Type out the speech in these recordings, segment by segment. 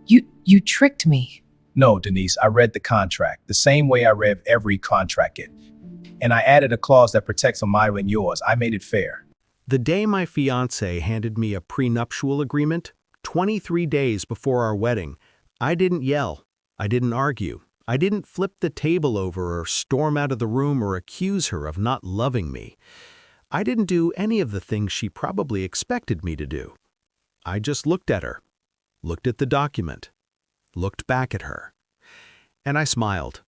You tricked me. No, Denise, I read the contract the same way I read every contract it. And I added a clause that protects Amira and yours. I made it fair. The day my fiancé handed me a prenuptial agreement, 23 days before our wedding, I didn't yell. I didn't argue. I didn't flip the table over or storm out of the room or accuse her of not loving me. I didn't do any of the things she probably expected me to do. I just looked at her, looked at the document, looked back at her. And I smiled.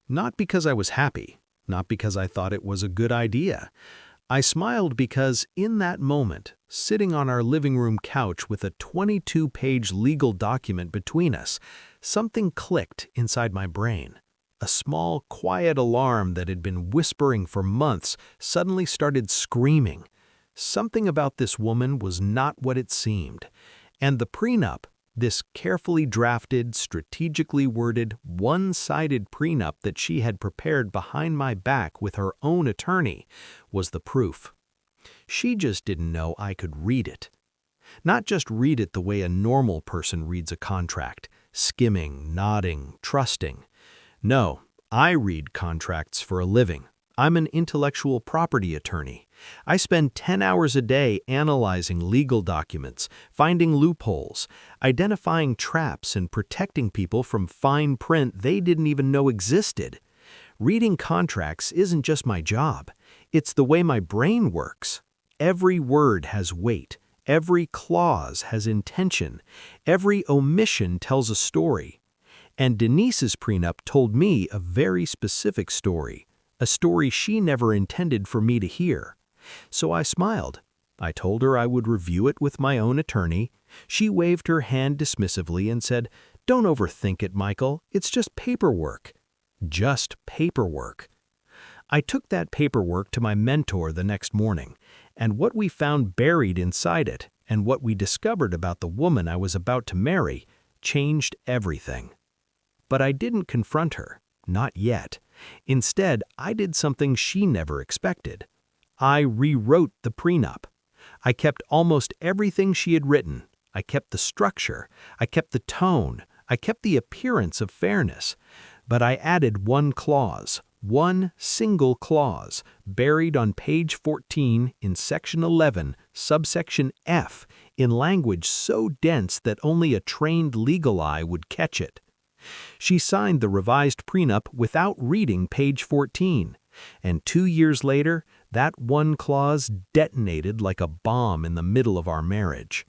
Not because I was happy, not because I thought it was a good idea. I smiled because in that moment, sitting on our living room couch with a 22-page legal document between us, something clicked inside my brain. A small, quiet alarm that had been whispering for months suddenly started screaming. Something about this woman was not what it seemed. And the prenup, this carefully drafted, strategically worded, one-sided prenup that she had prepared behind my back with her own attorney, was the proof. She just didn't know I could read it. Not just read it the way a normal person reads a contract, skimming, nodding, trusting. No, I read contracts for a living. I'm an intellectual property attorney. I spend 10 hours a day analyzing legal documents, finding loopholes, identifying traps, and protecting people from fine print they didn't even know existed. Reading contracts isn't just my job. It's the way my brain works. Every word has weight. Every clause has intention. Every omission tells a story. And Denise's prenup told me a very specific story. A story she never intended for me to hear. So I smiled. I told her I would review it with my own attorney. She waved her hand dismissively and said, "Don't overthink it, Michael. It's just paperwork." Just paperwork. I took that paperwork to my mentor the next morning, and what we found buried inside it, and what we discovered about the woman I was about to marry, changed everything. But I didn't confront her. Not yet. Instead, I did something she never expected. I rewrote the prenup. I kept almost everything she had written. I kept the structure. I kept the tone. I kept the appearance of fairness. But I added one clause, one single clause, buried on page 14 in section 11, subsection F, in language so dense that only a trained legal eye would catch it. She signed the revised prenup without reading page 14, and 2 years later, that one clause detonated like a bomb in the middle of our marriage.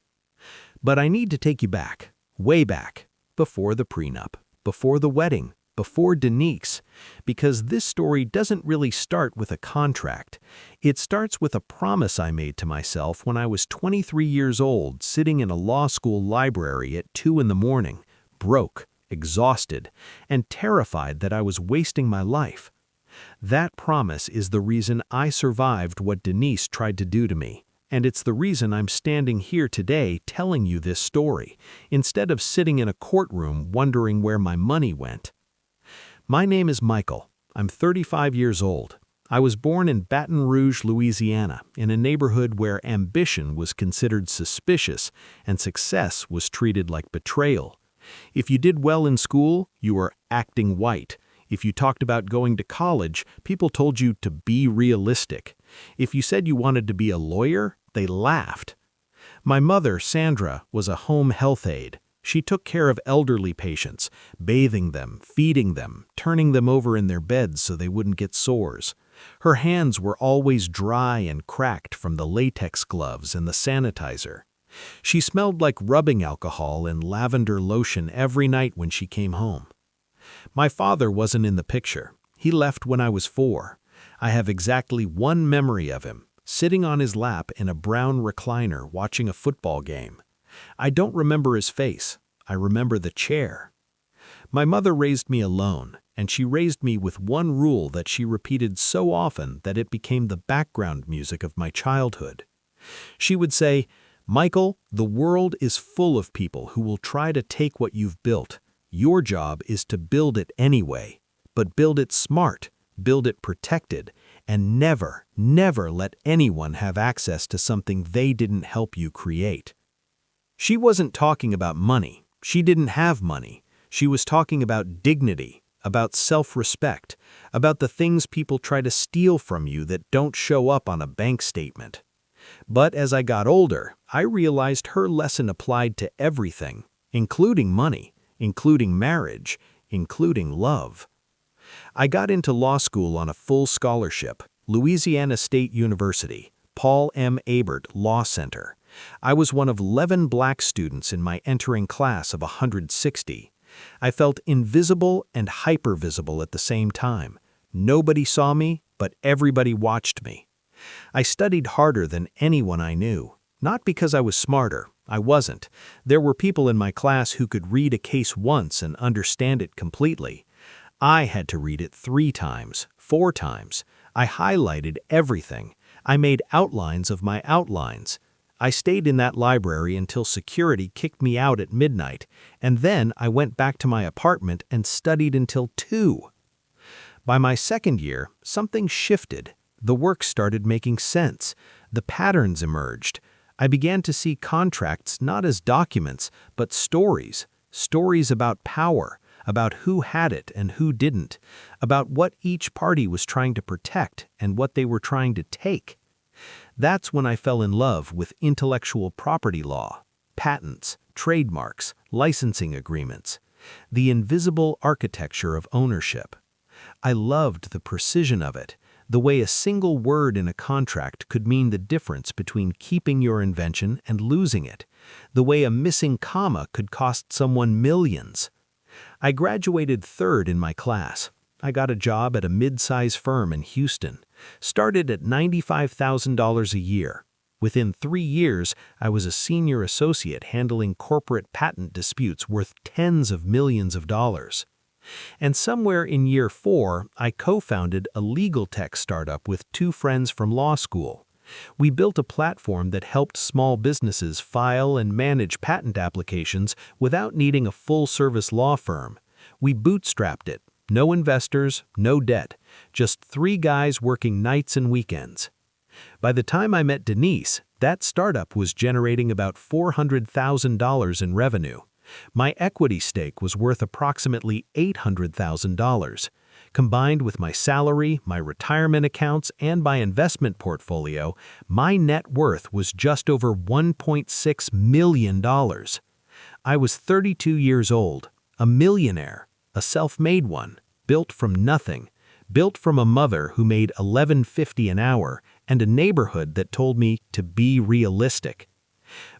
But I need to take you back, way back, before the prenup, before the wedding, before Denise, because this story doesn't really start with a contract. It starts with a promise I made to myself when I was 23 years old, sitting in a law school library at 2 in the morning, broke, exhausted, and terrified that I was wasting my life. That promise is the reason I survived what Denise tried to do to me, and it's the reason I'm standing here today telling you this story, instead of sitting in a courtroom wondering where my money went. My name is Michael. I'm 35 years old. I was born in Baton Rouge, Louisiana, in a neighborhood where ambition was considered suspicious and success was treated like betrayal. If you did well in school, you were acting white. If you talked about going to college, people told you to be realistic. If you said you wanted to be a lawyer, they laughed. My mother, Sandra, was a home health aide. She took care of elderly patients, bathing them, feeding them, turning them over in their beds so they wouldn't get sores. Her hands were always dry and cracked from the latex gloves and the sanitizer. She smelled like rubbing alcohol and lavender lotion every night when she came home. My father wasn't in the picture. He left when I was 4. I have exactly one memory of him, sitting on his lap in a brown recliner watching a football game. I don't remember his face. I remember the chair. My mother raised me alone, and she raised me with one rule that she repeated so often that it became the background music of my childhood. She would say, "Michael, the world is full of people who will try to take what you've built. Your job is to build it anyway, but build it smart, build it protected, and never, never let anyone have access to something they didn't help you create." She wasn't talking about money. She didn't have money. She was talking about dignity, about self-respect, about the things people try to steal from you that don't show up on a bank statement. But as I got older, I realized her lesson applied to everything, including money, including marriage, including love. I got into law school on a full scholarship, Louisiana State University, Paul M. Abert Law Center. I was one of 11 black students in my entering class of 160. I felt invisible and hypervisible at the same time. Nobody saw me, but everybody watched me. I studied harder than anyone I knew. Not because I was smarter. I wasn't. There were people in my class who could read a case once and understand it completely. I had to read it 3 times, 4 times. I highlighted everything. I made outlines of my outlines. I stayed in that library until security kicked me out at midnight, and then I went back to my apartment and studied until 2. By my second year, something shifted. The work started making sense. The patterns emerged. I began to see contracts not as documents, but stories. Stories about power, about who had it and who didn't, about what each party was trying to protect and what they were trying to take. That's when I fell in love with intellectual property law, patents, trademarks, licensing agreements, the invisible architecture of ownership. I loved the precision of it, the way a single word in a contract could mean the difference between keeping your invention and losing it, the way a missing comma could cost someone millions. I graduated 3rd in my class. I got a job at a mid-size firm in Houston, started at $95,000 a year. Within 3 years, I was a senior associate handling corporate patent disputes worth tens of millions of dollars. And somewhere in year 4, I co-founded a legal tech startup with 2 friends from law school. We built a platform that helped small businesses file and manage patent applications without needing a full-service law firm. We bootstrapped it. No investors, no debt, just 3 guys working nights and weekends. By the time I met Denise, that startup was generating about $400,000 in revenue. My equity stake was worth approximately $800,000. Combined with my salary, my retirement accounts, and my investment portfolio, my net worth was just over $1.6 million. I was 32 years old, a millionaire, a self-made one, built from nothing, built from a mother who made $11.50 an hour and a neighborhood that told me to be realistic.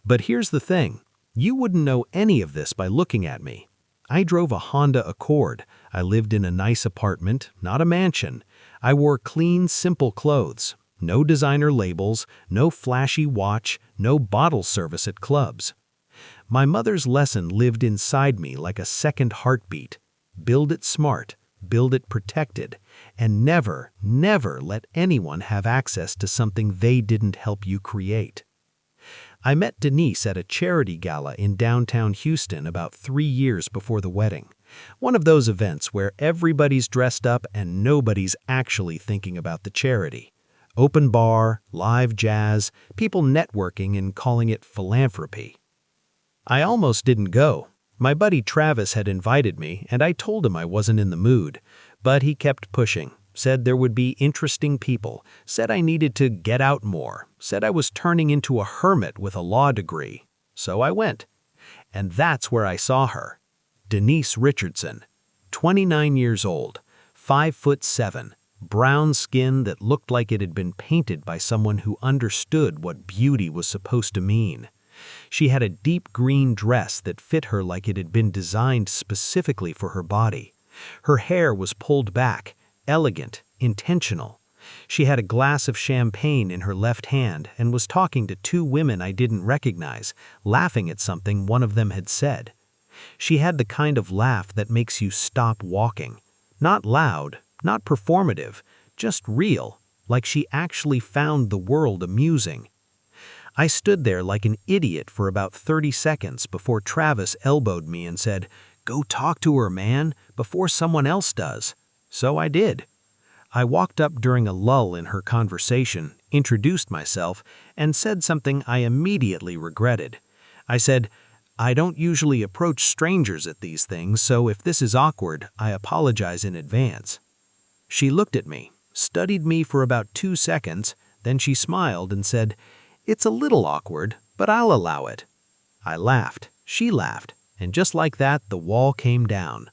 But here's the thing. You wouldn't know any of this by looking at me. I drove a Honda Accord. I lived in a nice apartment, not a mansion. I wore clean, simple clothes. No designer labels, no flashy watch, no bottle service at clubs. My mother's lesson lived inside me like a second heartbeat. Build it smart, build it protected, and never, never let anyone have access to something they didn't help you create. I met Denise at a charity gala in downtown Houston about 3 years before the wedding. One of those events where everybody's dressed up and nobody's actually thinking about the charity. Open bar, live jazz, people networking and calling it philanthropy. I almost didn't go. My buddy Travis had invited me, and I told him I wasn't in the mood. But he kept pushing, said there would be interesting people, said I needed to get out more, said I was turning into a hermit with a law degree. So I went. And that's where I saw her. Denise Richardson, 29 years old, 5'7", brown skin that looked like it had been painted by someone who understood what beauty was supposed to mean. She had a deep green dress that fit her like it had been designed specifically for her body. Her hair was pulled back, elegant, intentional. She had a glass of champagne in her left hand and was talking to 2 women I didn't recognize, laughing at something one of them had said. She had the kind of laugh that makes you stop walking. Not loud, not performative, just real, like she actually found the world amusing. I stood there like an idiot for about 30 seconds before Travis elbowed me and said, "Go talk to her, man, before someone else does." So I did. I walked up during a lull in her conversation, introduced myself, and said something I immediately regretted. I said, I don't usually approach strangers at these things, so if this is awkward, I apologize in advance." She looked at me, studied me for about 2 seconds, then she smiled and said, "It's a little awkward, but I'll allow it." I laughed, she laughed, and just like that, the wall came down.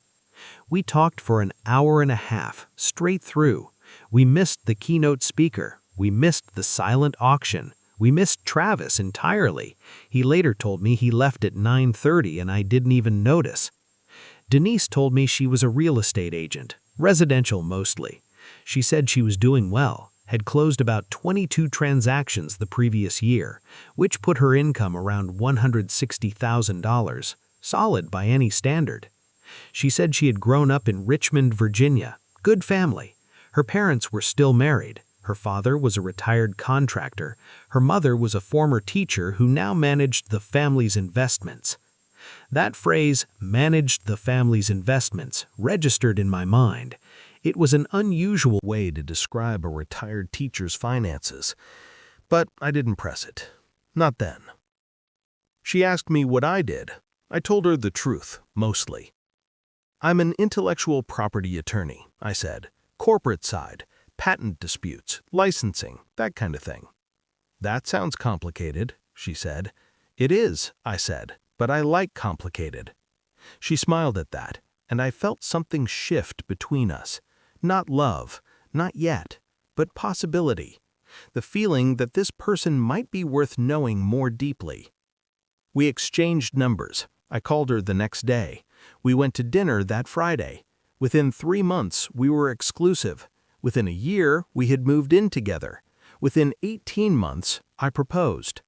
We talked for an hour and a half, straight through. We missed the keynote speaker. We missed the silent auction. We missed Travis entirely. He later told me he left at 9:30 and I didn't even notice. Denise told me she was a real estate agent, residential mostly. She said she was doing well, had closed about 22 transactions the previous year, which put her income around $160,000, solid by any standard. She said she had grown up in Richmond, Virginia, good family. Her parents were still married. Her father was a retired contractor. Her mother was a former teacher who now managed the family's investments. That phrase, "managed the family's investments," registered in my mind. It was an unusual way to describe a retired teacher's finances, but I didn't press it. Not then. She asked me what I did. I told her the truth, mostly. "I'm an intellectual property attorney," I said. "Corporate side, patent disputes, licensing, that kind of thing." "That sounds complicated," she said. "It is," I said, "but I like complicated." She smiled at that, and I felt something shift between us. Not love, not yet, but possibility. The feeling that this person might be worth knowing more deeply. We exchanged numbers. I called her the next day. We went to dinner that Friday. Within 3 months, we were exclusive. Within a year, we had moved in together. Within 18 months, I proposed.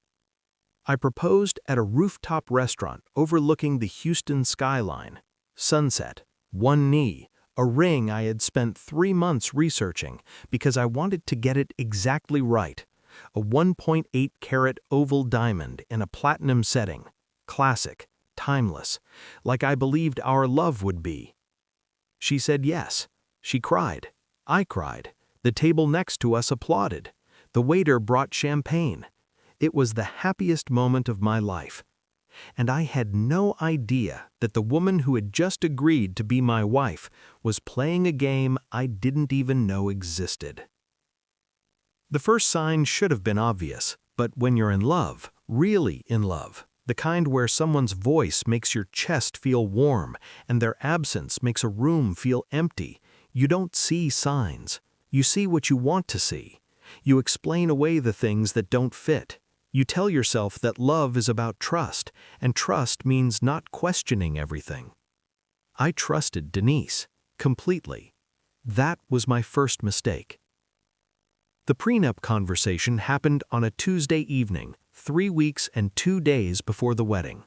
I proposed at a rooftop restaurant overlooking the Houston skyline. Sunset, one knee, a ring I had spent 3 months researching because I wanted to get it exactly right. A 1.8 carat oval diamond in a platinum setting. Classic, timeless, like I believed our love would be. She said yes. She cried. I cried. The table next to us applauded. The waiter brought champagne. It was the happiest moment of my life. And I had no idea that the woman who had just agreed to be my wife was playing a game I didn't even know existed. The first sign should have been obvious, but when you're in love, really in love, the kind where someone's voice makes your chest feel warm and their absence makes a room feel empty, you don't see signs. You see what you want to see. You explain away the things that don't fit. You tell yourself that love is about trust, and trust means not questioning everything. I trusted Denise, completely. That was my first mistake. The prenup conversation happened on a Tuesday evening, 3 weeks and 2 days before the wedding.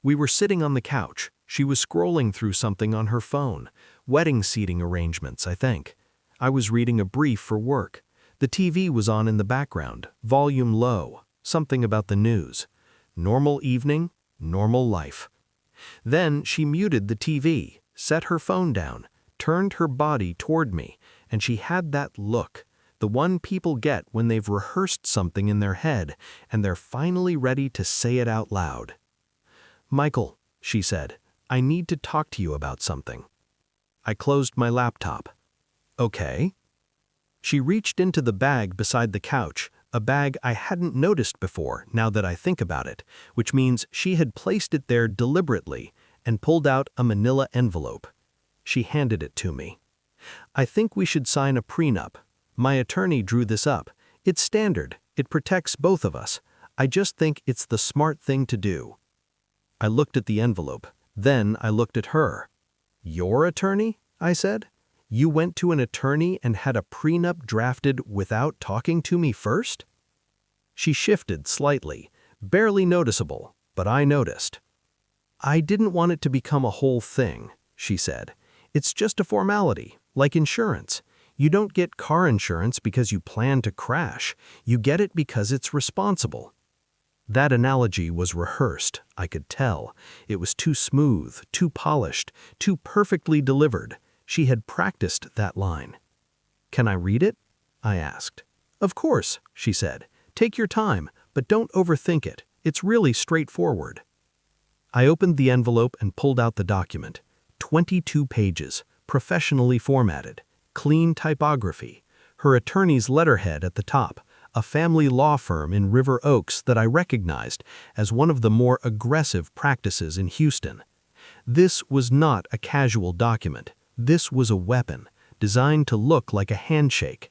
We were sitting on the couch. She was scrolling through something on her phone, wedding seating arrangements, I think. I was reading a brief for work. The TV was on in the background, volume low, something about the news. Normal evening, normal life. Then she muted the TV, set her phone down, turned her body toward me, and she had that look, the one people get when they've rehearsed something in their head and they're finally ready to say it out loud. "Michael," she said, "I need to talk to you about something." I closed my laptop. "Okay." She reached into the bag beside the couch, a bag I hadn't noticed before now that I think about it, which means she had placed it there deliberately, and pulled out a manila envelope. She handed it to me. "I think we should sign a prenup. My attorney drew this up. It's standard. It protects both of us. I just think it's the smart thing to do." I looked at the envelope. Then I looked at her. "Your attorney?" I said. "You went to an attorney and had a prenup drafted without talking to me first?" She shifted slightly, barely noticeable, but I noticed. "I didn't want it to become a whole thing," she said. "It's just a formality, like insurance. You don't get car insurance because you plan to crash. You get it because it's responsible." That analogy was rehearsed, I could tell. It was too smooth, too polished, too perfectly delivered. She had practiced that line. "Can I read it?" I asked. "Of course," she said. "Take your time, but don't overthink it. It's really straightforward." I opened the envelope and pulled out the document. 22 pages, professionally formatted, clean typography, her attorney's letterhead at the top, a family law firm in River Oaks that I recognized as one of the more aggressive practices in Houston. This was not a casual document. This was a weapon, designed to look like a handshake.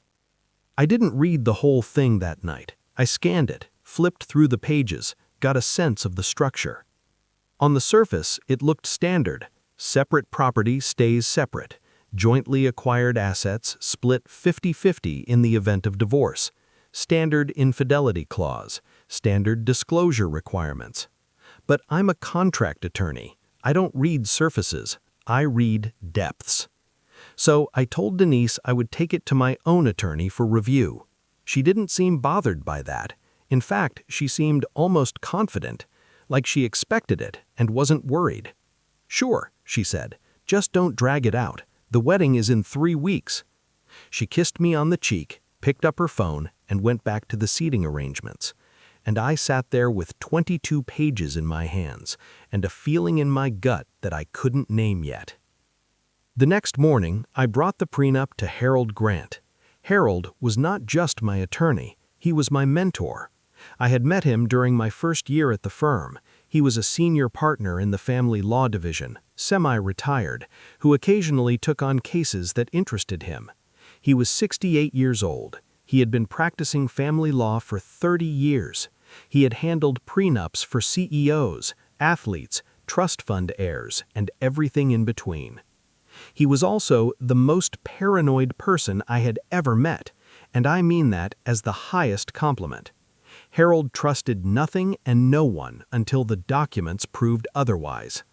I didn't read the whole thing that night. I scanned it, flipped through the pages, got a sense of the structure. On the surface, it looked standard. Separate property stays separate. Jointly acquired assets split 50-50 in the event of divorce. Standard infidelity clause. Standard disclosure requirements. But I'm a contract attorney. I don't read surfaces. I read depths. So I told Denise I would take it to my own attorney for review. She didn't seem bothered by that. In fact, she seemed almost confident, like she expected it and wasn't worried. "Sure," she said, "just don't drag it out. The wedding is in 3 weeks." She kissed me on the cheek, picked up her phone, and went back to the seating arrangements. And I sat there with 22 pages in my hands and a feeling in my gut that I couldn't name yet. The next morning, I brought the prenup to Harold Grant. Harold was not just my attorney, he was my mentor. I had met him during my first year at the firm. He was a senior partner in the family law division, semi-retired, who occasionally took on cases that interested him. He was 68 years old. He had been practicing family law for 30 years. He had handled prenups for CEOs, athletes, trust fund heirs, and everything in between. He was also the most paranoid person I had ever met, and I mean that as the highest compliment. Harold trusted nothing and no one until the documents proved otherwise.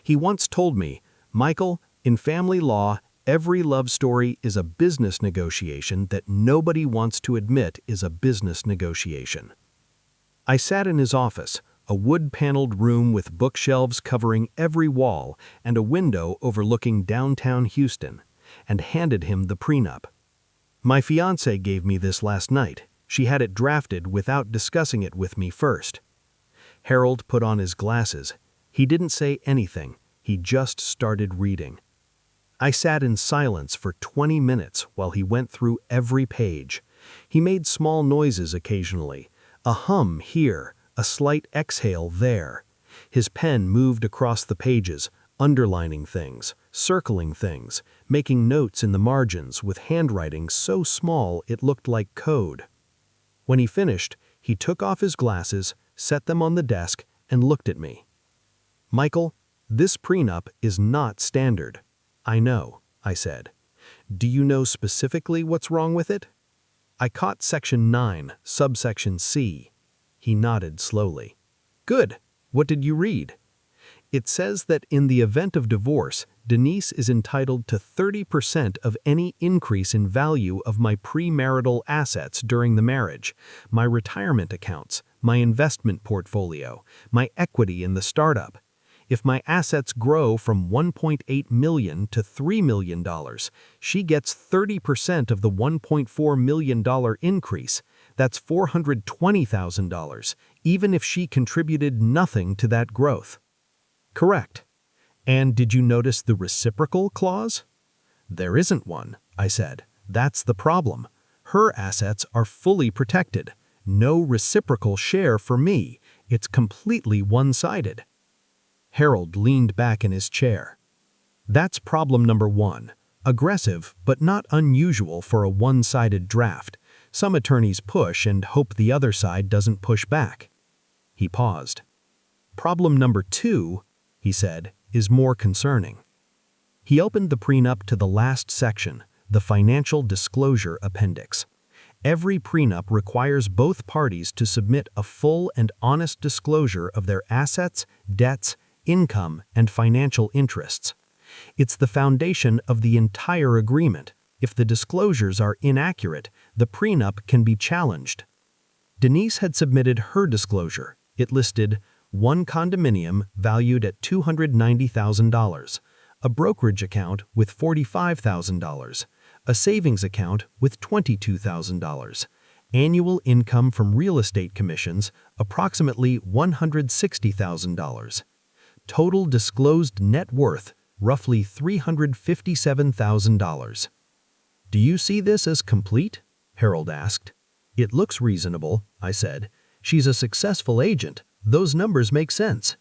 He once told me, "Michael, in family law, every love story is a business negotiation that nobody wants to admit is a business negotiation." I sat in his office, a wood-paneled room with bookshelves covering every wall and a window overlooking downtown Houston, and handed him the prenup. "My fiancée gave me this last night. She had it drafted without discussing it with me first." Harold put on his glasses. He didn't say anything. He just started reading. I sat in silence for 20 minutes while he went through every page. He made small noises occasionally, a hum here, a slight exhale there. His pen moved across the pages, underlining things, circling things, making notes in the margins with handwriting so small it looked like code. When he finished, he took off his glasses, set them on the desk, and looked at me. "Michael, this prenup is not standard." "I know," I said. "Do you know specifically what's wrong with it?" "I caught Section 9, subsection C." He nodded slowly. "Good. What did you read?" "It says that in the event of divorce, Denise is entitled to 30% of any increase in value of my premarital assets during the marriage, my retirement accounts, my investment portfolio, my equity in the startup. If my assets grow from $1.8 million to $3 million, she gets 30% of the $1.4 million increase. That's $420,000, even if she contributed nothing to that growth." "Correct. And did you notice the reciprocal clause?" "There isn't one," I said. "That's the problem. Her assets are fully protected. No reciprocal share for me. It's completely one-sided." Harold leaned back in his chair. "That's problem number 1. Aggressive, but not unusual for a one-sided draft. Some attorneys push and hope the other side doesn't push back." He paused. "Problem number 2, he said, is more concerning." He opened the prenup to the last section, the financial disclosure appendix. Every prenup requires both parties to submit a full and honest disclosure of their assets, debts, income, and financial interests. It's the foundation of the entire agreement. If the disclosures are inaccurate, the prenup can be challenged. Denise had submitted her disclosure. It listed one condominium valued at $290,000, a brokerage account with $45,000, a savings account with $22,000, annual income from real estate commissions approximately $160,000. Total disclosed net worth, roughly $357,000. Do you see this as complete? Harold asked. It looks reasonable, I said. She's a successful agent. Those numbers make sense.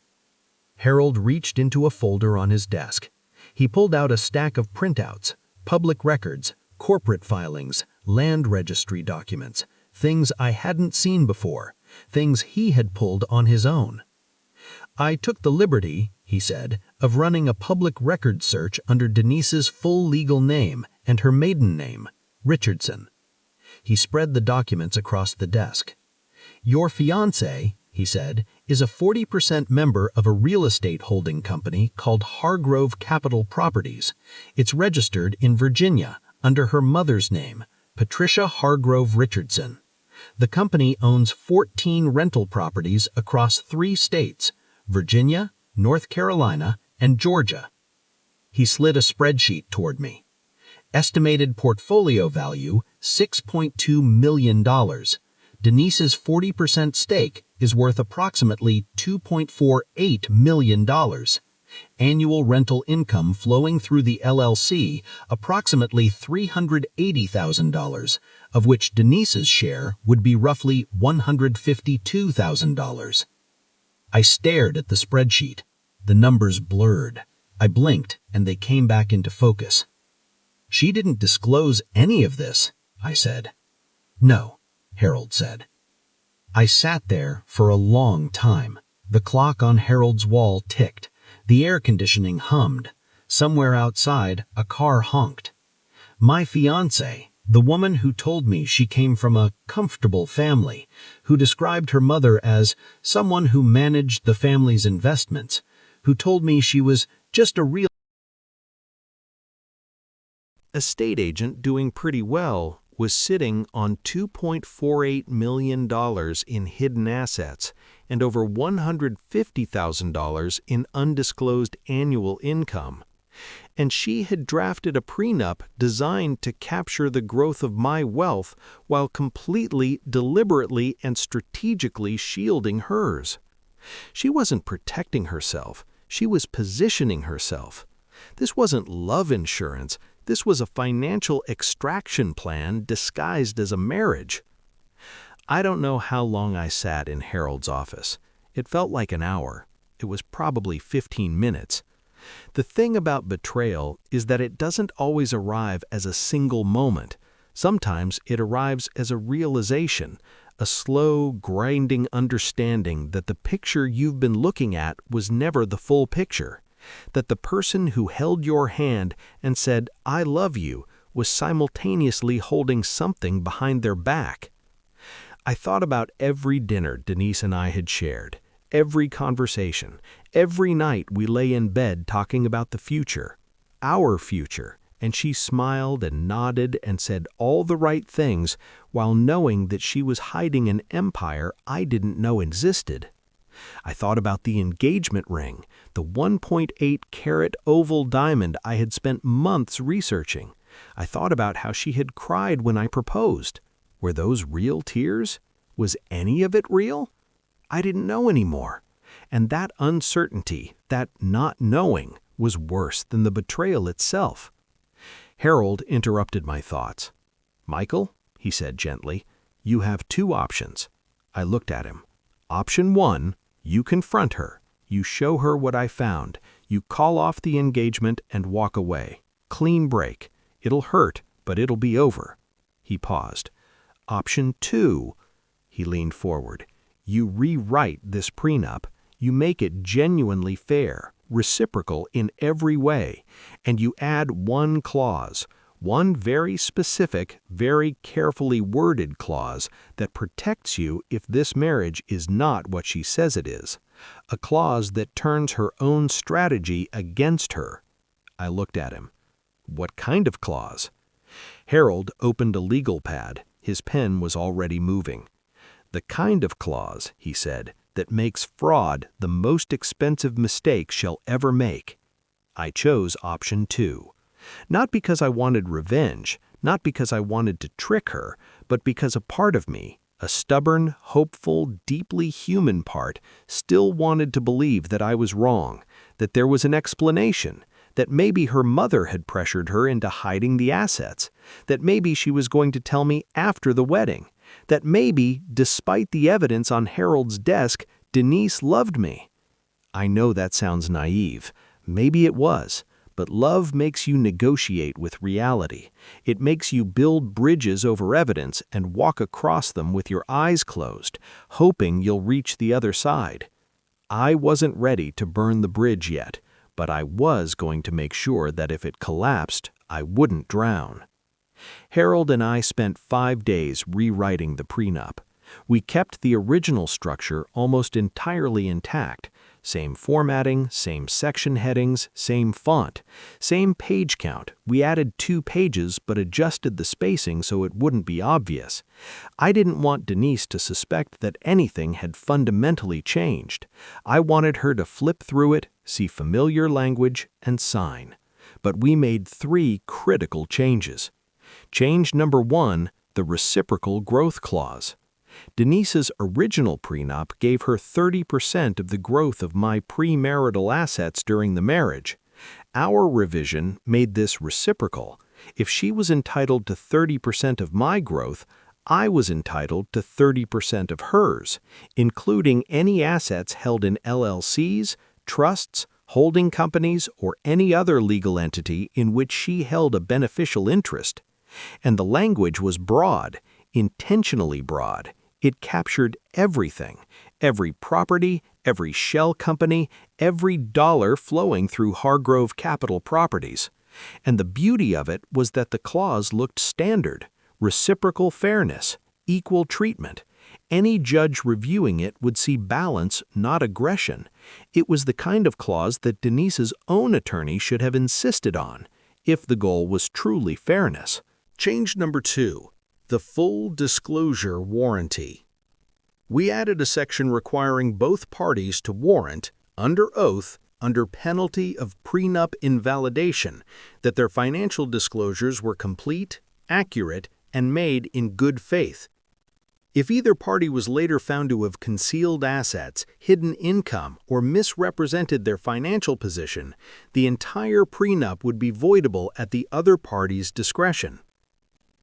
Harold reached into a folder on his desk. He pulled out a stack of printouts, public records, corporate filings, land registry documents, things I hadn't seen before, things he had pulled on his own. I took the liberty, he said, of running a public record search under Denise's full legal name and her maiden name, Richardson. He spread the documents across the desk. Your fiancé, he said, is a 40% member of a real estate holding company called Hargrove Capital Properties. It's registered in Virginia under her mother's name, Patricia Hargrove Richardson. The company owns 14 rental properties across 3 states, Virginia, North Carolina, and Georgia. He slid a spreadsheet toward me. Estimated portfolio value, $6.2 million. Denise's 40% stake is worth approximately $2.48 million. Annual rental income flowing through the LLC, approximately $380,000, of which Denise's share would be roughly $152,000. I stared at the spreadsheet. The numbers blurred. I blinked, and they came back into focus. She didn't disclose any of this, I said. No, Harold said. I sat there for a long time. The clock on Harold's wall ticked. The air conditioning hummed. Somewhere outside, a car honked. My fiancée, the woman who told me she came from a comfortable family, who described her mother as someone who managed the family's investments, who told me she was just a real estate agent doing pretty well, was sitting on $2.48 million in hidden assets and over $150,000 in undisclosed annual income. And she had drafted a prenup designed to capture the growth of my wealth while completely, deliberately, and strategically shielding hers. She wasn't protecting herself. She was positioning herself. This wasn't love insurance. This was a financial extraction plan disguised as a marriage. I don't know how long I sat in Harold's office. It felt like an hour. It was probably 15 minutes. The thing about betrayal is that it doesn't always arrive as a single moment. Sometimes it arrives as a realization, a slow, grinding understanding that the picture you've been looking at was never the full picture, that the person who held your hand and said, "I love you," was simultaneously holding something behind their back. I thought about every dinner Denise and I had shared, every conversation, every night we lay in bed talking about the future, our future, and she smiled and nodded and said all the right things while knowing that she was hiding an empire I didn't know existed. I thought about the engagement ring, the 1.8-carat oval diamond I had spent months researching. I thought about how she had cried when I proposed. Were those real tears? Was any of it real? I didn't know anymore. And that uncertainty, that not knowing, was worse than the betrayal itself. Harold interrupted my thoughts. "Michael," he said gently, "you have 2 options." I looked at him. Option 1, you confront her. You show her what I found. You call off the engagement and walk away. Clean break. It'll hurt, but it'll be over. He paused. Option 2, he leaned forward. You rewrite this prenup. You make it genuinely fair, reciprocal in every way, and you add one clause, one very specific, very carefully worded clause that protects you if this marriage is not what she says it is, a clause that turns her own strategy against her. I looked at him. What kind of clause? Harold opened a legal pad. His pen was already moving. The kind of clause, he said, that makes fraud the most expensive mistake she'll ever make. I chose option 2. Not because I wanted revenge, not because I wanted to trick her, but because a part of me, a stubborn, hopeful, deeply human part, still wanted to believe that I was wrong, that there was an explanation, that maybe her mother had pressured her into hiding the assets, that maybe she was going to tell me after the wedding, that maybe, despite the evidence on Harold's desk, Denise loved me. I know that sounds naive. Maybe it was. But love makes you negotiate with reality. It makes you build bridges over evidence and walk across them with your eyes closed, hoping you'll reach the other side. I wasn't ready to burn the bridge yet, but I was going to make sure that if it collapsed, I wouldn't drown. Harold and I spent 5 days rewriting the prenup. We kept the original structure almost entirely intact. Same formatting, same section headings, same font, same page count. We added 2 pages but adjusted the spacing so it wouldn't be obvious. I didn't want Denise to suspect that anything had fundamentally changed. I wanted her to flip through it, see familiar language, and sign. But we made 3 critical changes. Change number 1, the reciprocal growth clause. Denise's original prenup gave her 30% of the growth of my premarital assets during the marriage. Our revision made this reciprocal. If she was entitled to 30% of my growth, I was entitled to 30% of hers, including any assets held in LLCs, trusts, holding companies, or any other legal entity in which she held a beneficial interest. And the language was broad, intentionally broad. It captured everything, every property, every shell company, every dollar flowing through Hargrove Capital Properties. And the beauty of it was that the clause looked standard, reciprocal fairness, equal treatment. Any judge reviewing it would see balance, not aggression. It was the kind of clause that Denise's own attorney should have insisted on, if the goal was truly fairness. Change number 2. The full disclosure warranty. We added a section requiring both parties to warrant, under oath, under penalty of prenup invalidation, that their financial disclosures were complete, accurate, and made in good faith. If either party was later found to have concealed assets, hidden income, or misrepresented their financial position, the entire prenup would be voidable at the other party's discretion.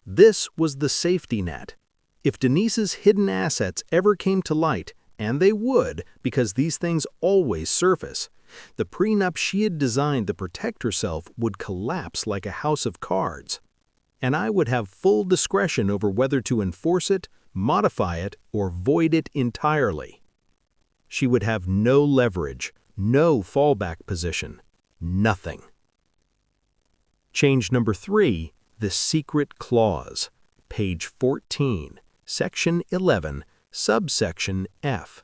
This was the safety net. If Denise's hidden assets ever came to light, and they would because these things always surface, the prenup she had designed to protect herself would collapse like a house of cards. And I would have full discretion over whether to enforce it, modify it, or void it entirely. She would have no leverage, no fallback position, nothing. Change number 3. The secret clause, page 14, section 11, subsection F.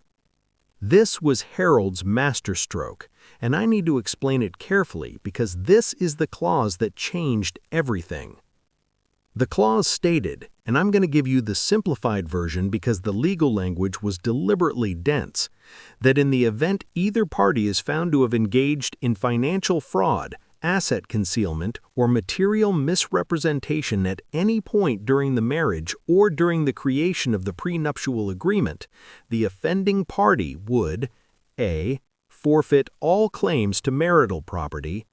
This was Harold's masterstroke, and I need to explain it carefully because this is the clause that changed everything. The clause stated, and I'm going to give you the simplified version because the legal language was deliberately dense, that in the event either party is found to have engaged in financial fraud, asset concealment, or material misrepresentation at any point during the marriage or during the creation of the prenuptial agreement, the offending party would a. Forfeit all claims to marital property,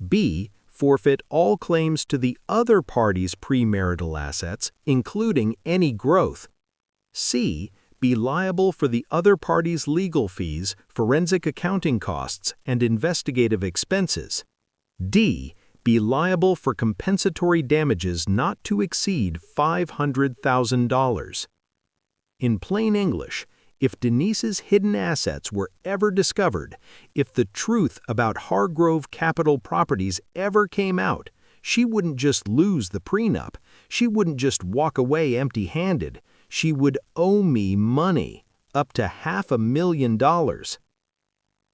b. Forfeit all claims to the other party's premarital assets, including any growth, c. Be liable for the other party's legal fees, forensic accounting costs, and investigative expenses, d. Be liable for compensatory damages not to exceed $500,000. In plain English, if Denise's hidden assets were ever discovered, if the truth about Hargrove Capital Properties ever came out, she wouldn't just lose the prenup, she wouldn't just walk away empty-handed, she would owe me money, up to $500,000.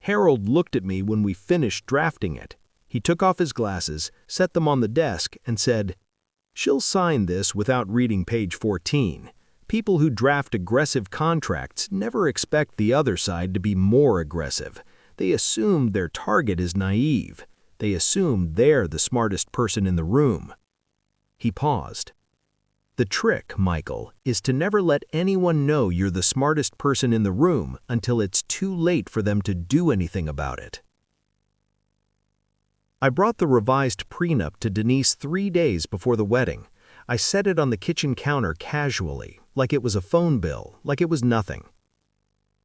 Harold looked at me when we finished drafting it. He took off his glasses, set them on the desk, and said, "She'll sign this without reading page 14. People who draft aggressive contracts never expect the other side to be more aggressive. They assume their target is naive. They assume they're the smartest person in the room." He paused. "The trick, Michael, is to never let anyone know you're the smartest person in the room until it's too late for them to do anything about it." I brought the revised prenup to Denise 3 days before the wedding. I set it on the kitchen counter casually, like it was a phone bill, like it was nothing.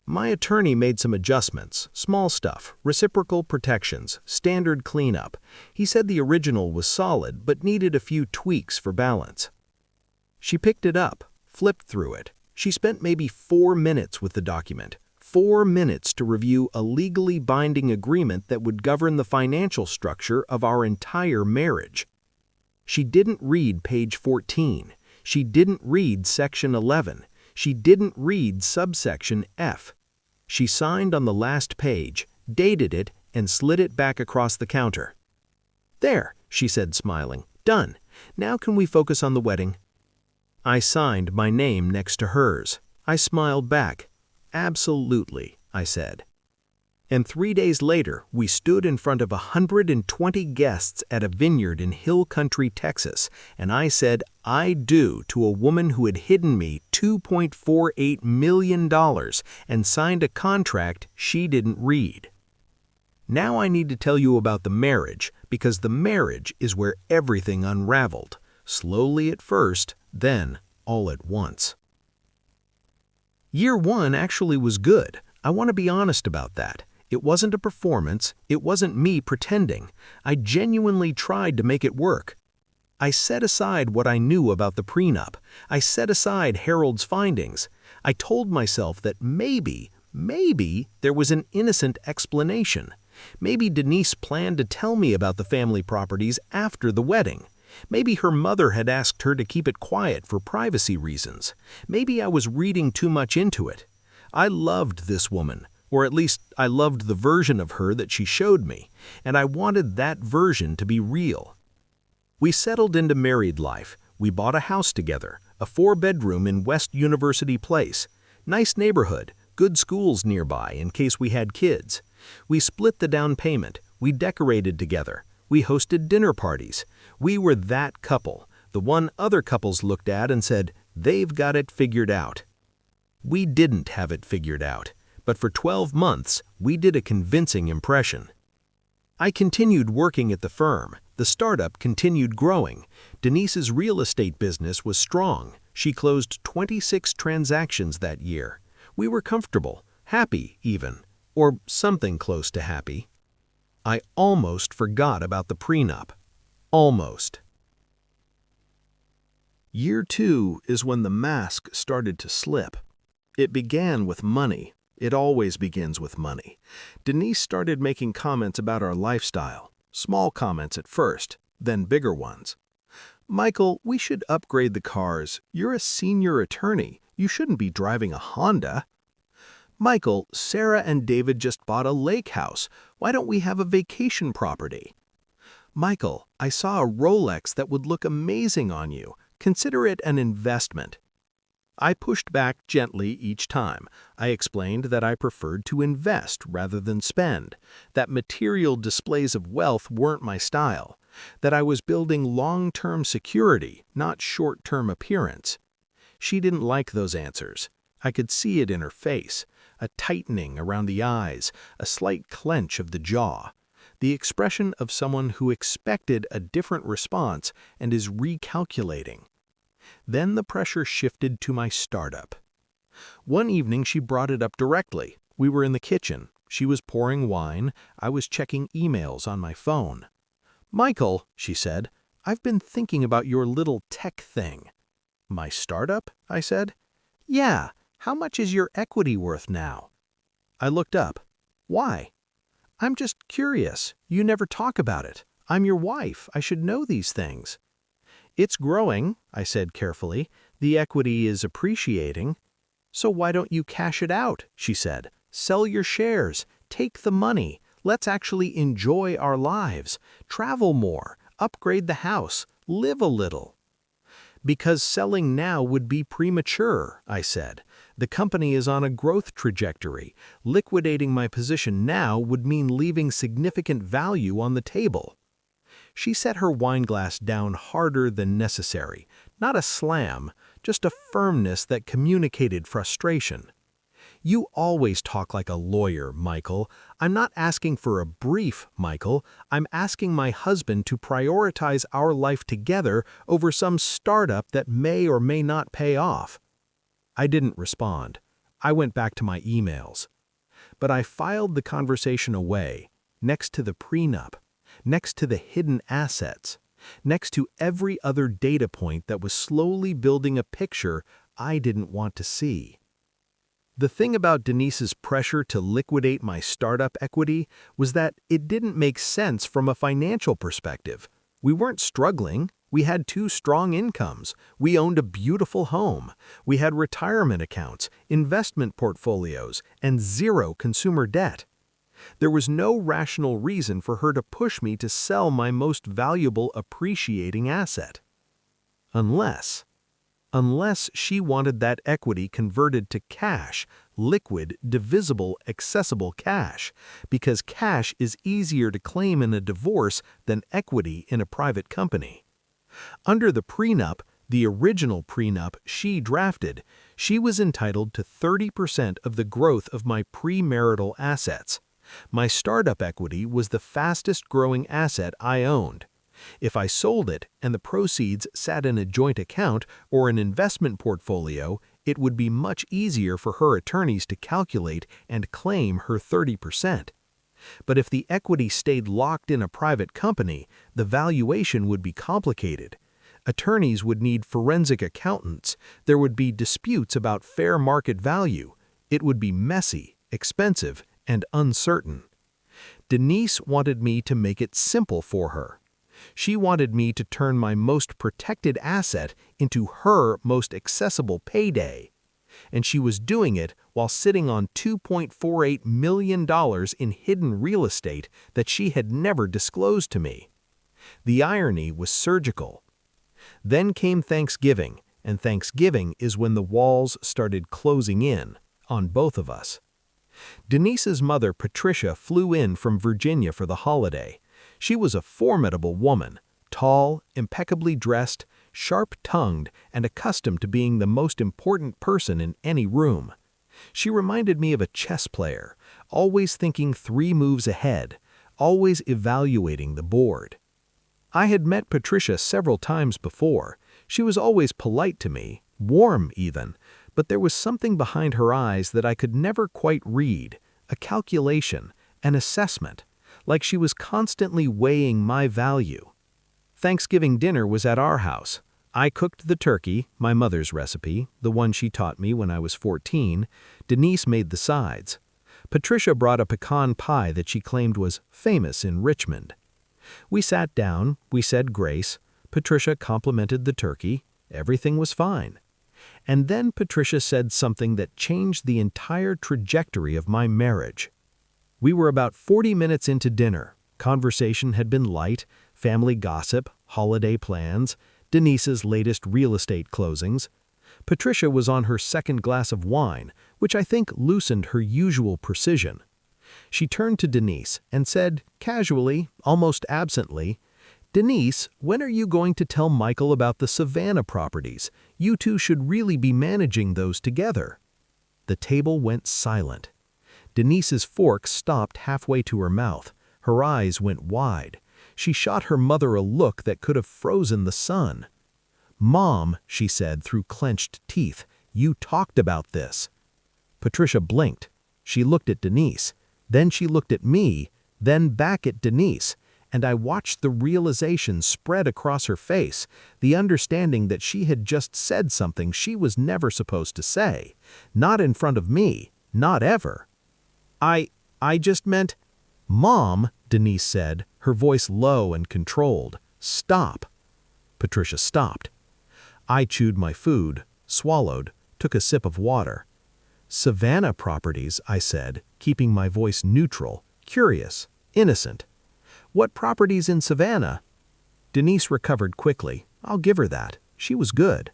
My attorney made some adjustments, small stuff, reciprocal protections, standard cleanup. He said the original was solid but needed a few tweaks for balance. She picked it up, flipped through it. She spent maybe 4 minutes with the document. 4 minutes to review a legally binding agreement that would govern the financial structure of our entire marriage. She didn't read page 14. She didn't read section 11. She didn't read subsection F. She signed on the last page, dated it, and slid it back across the counter. "There," she said, smiling. "Done. Now can we focus on the wedding?" I signed my name next to hers. I smiled back. "Absolutely," I said. And 3 days later, we stood in front of 120 guests at a vineyard in Hill Country, Texas, and I said "I do" to a woman who had hidden me $2.48 million and signed a contract she didn't read. Now I need to tell you about the marriage, because the marriage is where everything unraveled, slowly at first, then all at once. Year 1 actually was good. I want to be honest about that. It wasn't a performance. It wasn't me pretending. I genuinely tried to make it work. I set aside what I knew about the prenup. I set aside Harold's findings. I told myself that maybe there was an innocent explanation. Maybe Denise planned to tell me about the family properties after the wedding. Maybe her mother had asked her to keep it quiet for privacy reasons. Maybe I was reading too much into it. I loved this woman. Or at least I loved the version of her that she showed me, and I wanted that version to be real. We settled into married life. We bought a house together, a 4-bedroom in West University Place. Nice neighborhood, good schools nearby in case we had kids. We split the down payment. We decorated together. We hosted dinner parties. We were that couple, the one other couples looked at and said, "They've got it figured out." We didn't have it figured out. But for 12 months, we did a convincing impression. I continued working at the firm. The startup continued growing. Denise's real estate business was strong. She closed 26 transactions that year. We were comfortable, happy even, or something close to happy. I almost forgot about the prenup. Almost. Year 2 is when the mask started to slip. It began with money. It always begins with money. Denise started making comments about our lifestyle. Small comments at first, then bigger ones. "Michael, we should upgrade the cars. You're a senior attorney. You shouldn't be driving a Honda." "Michael, Sarah and David just bought a lake house. Why don't we have a vacation property?" "Michael, I saw a Rolex that would look amazing on you. Consider it an investment." I pushed back gently each time. I explained that I preferred to invest rather than spend, that material displays of wealth weren't my style, that I was building long-term security, not short-term appearance. She didn't like those answers. I could see it in her face, a tightening around the eyes, a slight clench of the jaw, the expression of someone who expected a different response and is recalculating. Then the pressure shifted to my startup. One evening she brought it up directly. We were in the kitchen. She was pouring wine. I was checking emails on my phone. "Michael," she said, "I've been thinking about your little tech thing." "My startup?" I said. "Yeah. How much is your equity worth now?" I looked up. "Why?" "I'm just curious. You never talk about it. I'm your wife. I should know these things." "It's growing," I said carefully. "The equity is appreciating." "So why don't you cash it out?" she said. "Sell your shares. Take the money. Let's actually enjoy our lives. Travel more. Upgrade the house. Live a little." "Because selling now would be premature," I said. "The company is on a growth trajectory. Liquidating my position now would mean leaving significant value on the table." She set her wineglass down harder than necessary. Not a slam, just a firmness that communicated frustration. You always talk like a lawyer, Michael. I'm not asking for a brief, Michael. I'm asking my husband to prioritize our life together over some startup that may or may not pay off. I didn't respond. I went back to my emails. But I filed the conversation away, next to the prenup, next to the hidden assets, next to every other data point that was slowly building a picture I didn't want to see. The thing about Denise's pressure to liquidate my startup equity was that it didn't make sense from a financial perspective. We weren't struggling. We had two strong incomes. We owned a beautiful home. We had retirement accounts, investment portfolios, and zero consumer debt. There was no rational reason for her to push me to sell my most valuable appreciating asset. Unless she wanted that equity converted to cash, liquid, divisible, accessible cash, because cash is easier to claim in a divorce than equity in a private company. Under the prenup, the original prenup she drafted, she was entitled to 30% of the growth of my premarital assets. My startup equity was the fastest growing asset I owned. If I sold it and the proceeds sat in a joint account or an investment portfolio, it would be much easier for her attorneys to calculate and claim her 30%. But if the equity stayed locked in a private company, the valuation would be complicated. Attorneys would need forensic accountants. There would be disputes about fair market value. It would be messy, expensive, and uncertain. Denise wanted me to make it simple for her. She wanted me to turn my most protected asset into her most accessible payday. And she was doing it while sitting on $2.48 million in hidden real estate that she had never disclosed to me. The irony was surgical. Then came Thanksgiving, and Thanksgiving is when the walls started closing in on both of us. Denise's mother, Patricia, flew in from Virginia for the holiday. She was a formidable woman, tall, impeccably dressed, sharp-tongued, and accustomed to being the most important person in any room. She reminded me of a chess player, always thinking 3 moves ahead, always evaluating the board. I had met Patricia several times before. She was always polite to me, warm even, but there was something behind her eyes that I could never quite read, a calculation, an assessment, like she was constantly weighing my value. Thanksgiving dinner was at our house. I cooked the turkey, my mother's recipe, the one she taught me when I was 14. Denise made the sides. Patricia brought a pecan pie that she claimed was famous in Richmond. We sat down, we said grace. Patricia complimented the turkey. Everything was fine. And then Patricia said something that changed the entire trajectory of my marriage. We were about 40 minutes into dinner. Conversation had been light, family gossip, holiday plans, Denise's latest real estate closings. Patricia was on her second glass of wine, which I think loosened her usual precision. She turned to Denise and said, casually, almost absently, "Denise, when are you going to tell Michael about the Savannah properties? You two should really be managing those together." The table went silent. Denise's fork stopped halfway to her mouth. Her eyes went wide. She shot her mother a look that could have frozen the sun. "Mom," she said through clenched teeth, "you talked about this." Patricia blinked. She looked at Denise. Then she looked at me, then back at Denise, and I watched the realization spread across her face, the understanding that she had just said something she was never supposed to say. Not in front of me, not ever. I just meant, "Mom," Denise said, her voice low and controlled. "Stop." Patricia stopped. I chewed my food, swallowed, took a sip of water. "Savannah properties," I said, keeping my voice neutral, curious, innocent. "What properties in Savannah?" Denise recovered quickly. I'll give her that. She was good.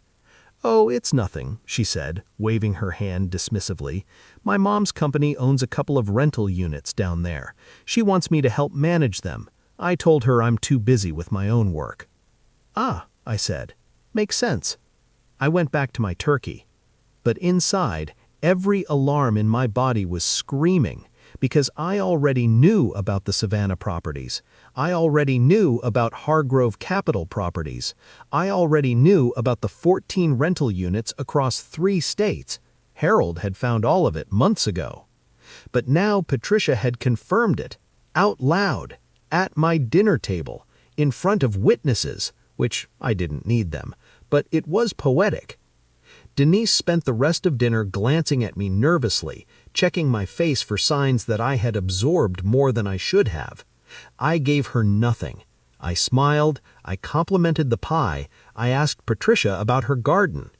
"Oh, it's nothing," she said, waving her hand dismissively. "My mom's company owns a couple of rental units down there. She wants me to help manage them. I told her I'm too busy with my own work." "Ah," I said. "Makes sense." I went back to my turkey. But inside, Every alarm in my body was screaming because I already knew about the Savannah properties. I already knew about Hargrove Capital properties. I already knew about the 14 rental units across 3 states. Harold had found all of it months ago. But now Patricia had confirmed it, out loud, at my dinner table, in front of witnesses, which I didn't need them, but it was poetic. Denise spent the rest of dinner glancing at me nervously, checking my face for signs that I had absorbed more than I should have. I gave her nothing. I smiled, I complimented the pie, I asked Patricia about her garden.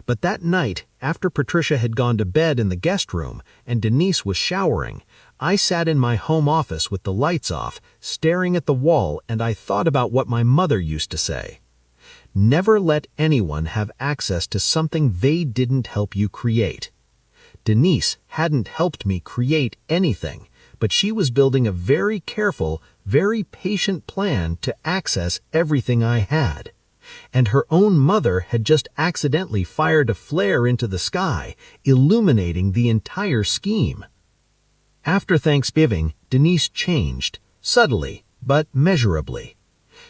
But that night, after Patricia had gone to bed in the guest room and Denise was showering, I sat in my home office with the lights off, staring at the wall, and I thought about what my mother used to say. Never let anyone have access to something they didn't help you create. Denise hadn't helped me create anything, but she was building a very careful, very patient plan to access everything I had. And her own mother had just accidentally fired a flare into the sky, illuminating the entire scheme. After Thanksgiving, Denise changed, subtly, but measurably.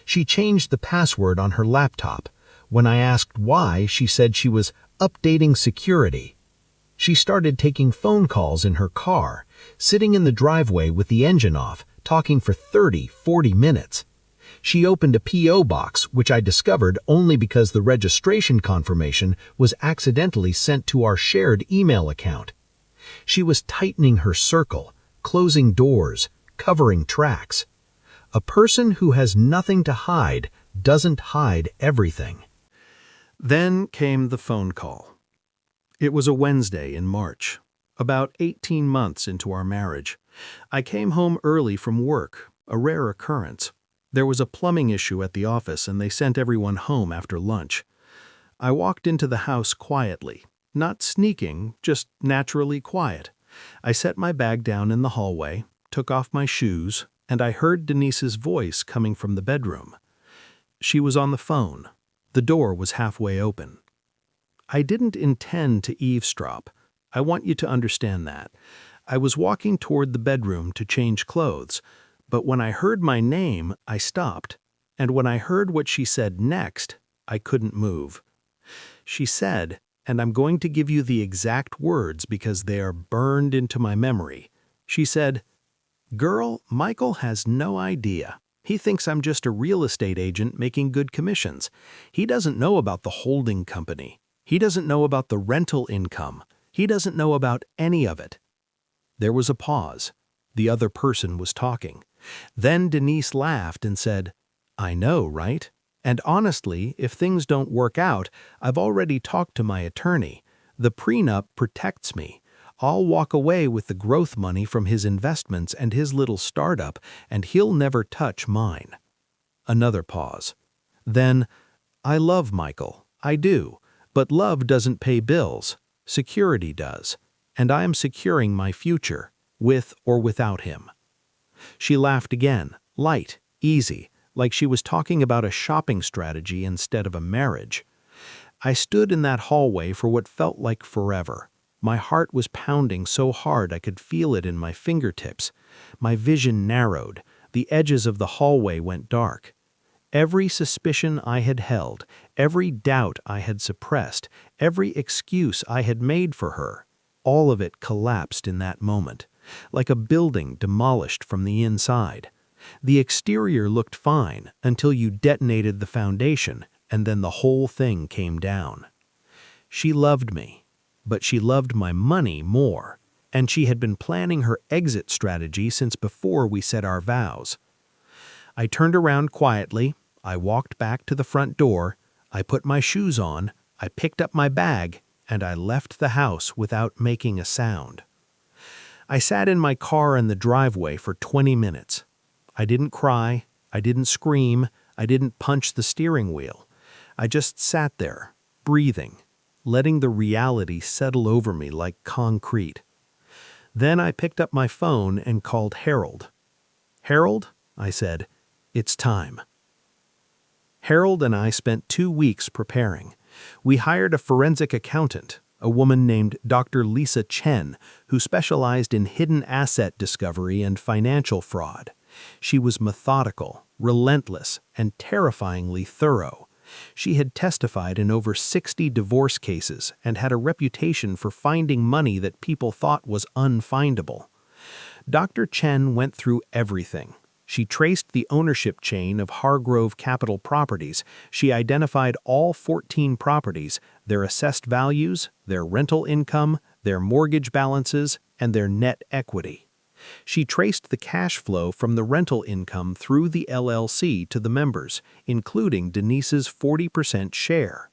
She changed the password on her laptop. When I asked why, she said she was updating security. She started taking phone calls in her car, sitting in the driveway with the engine off, talking for 30-40 minutes. She opened a P.O. box, which I discovered only because the registration confirmation was accidentally sent to our shared email account. She was tightening her circle, closing doors, covering tracks. A person who has nothing to hide doesn't hide everything. Then came the phone call. It was a Wednesday in March, about 18 months into our marriage. I came home early from work, a rare occurrence. There was a plumbing issue at the office and they sent everyone home after lunch. I walked into the house quietly, not sneaking, just naturally quiet. I set my bag down in the hallway, took off my shoes, and I heard Denise's voice coming from the bedroom. She was on the phone. The door was halfway open. I didn't intend to eavesdrop. I want you to understand that. I was walking toward the bedroom to change clothes, but when I heard my name, I stopped, and when I heard what she said next, I couldn't move. She said, and I'm going to give you the exact words because they are burned into my memory. She said, "Girl, Michael has no idea. He thinks I'm just a real estate agent making good commissions. He doesn't know about the holding company. He doesn't know about the rental income. He doesn't know about any of it." There was a pause. The other person was talking. Then Denise laughed and said, "I know, right? And honestly, if things don't work out, I've already talked to my attorney. The prenup protects me. I'll walk away with the growth money from his investments and his little startup, and he'll never touch mine." Another pause. Then, "I love Michael. I do. But love doesn't pay bills. Security does. And I am securing my future, with or without him." She laughed again, light, easy, like she was talking about a shopping strategy instead of a marriage. I stood in that hallway for what felt like forever. My heart was pounding so hard I could feel it in my fingertips. My vision narrowed. The edges of the hallway went dark. Every suspicion I had held, every doubt I had suppressed, every excuse I had made for her, all of it collapsed in that moment, like a building demolished from the inside. The exterior looked fine until you detonated the foundation, and then the whole thing came down. She loved me, but she loved my money more, and she had been planning her exit strategy since before we said our vows. I turned around quietly, I walked back to the front door, I put my shoes on, I picked up my bag, and I left the house without making a sound. I sat in my car in the driveway for 20 minutes. I didn't cry, I didn't scream, I didn't punch the steering wheel. I just sat there, breathing, letting the reality settle over me like concrete. Then I picked up my phone and called Harold. "Harold," I said, "it's time." Harold and I spent 2 weeks preparing. We hired a forensic accountant, a woman named Dr. Lisa Chen, who specialized in hidden asset discovery and financial fraud. She was methodical, relentless, and terrifyingly thorough. She had testified in over 60 divorce cases and had a reputation for finding money that people thought was unfindable. Dr. Chen went through everything. She traced the ownership chain of Hargrove Capital Properties. She identified all 14 properties, their assessed values, their rental income, their mortgage balances, and their net equity. She traced the cash flow from the rental income through the LLC to the members, including Denise's 40% share.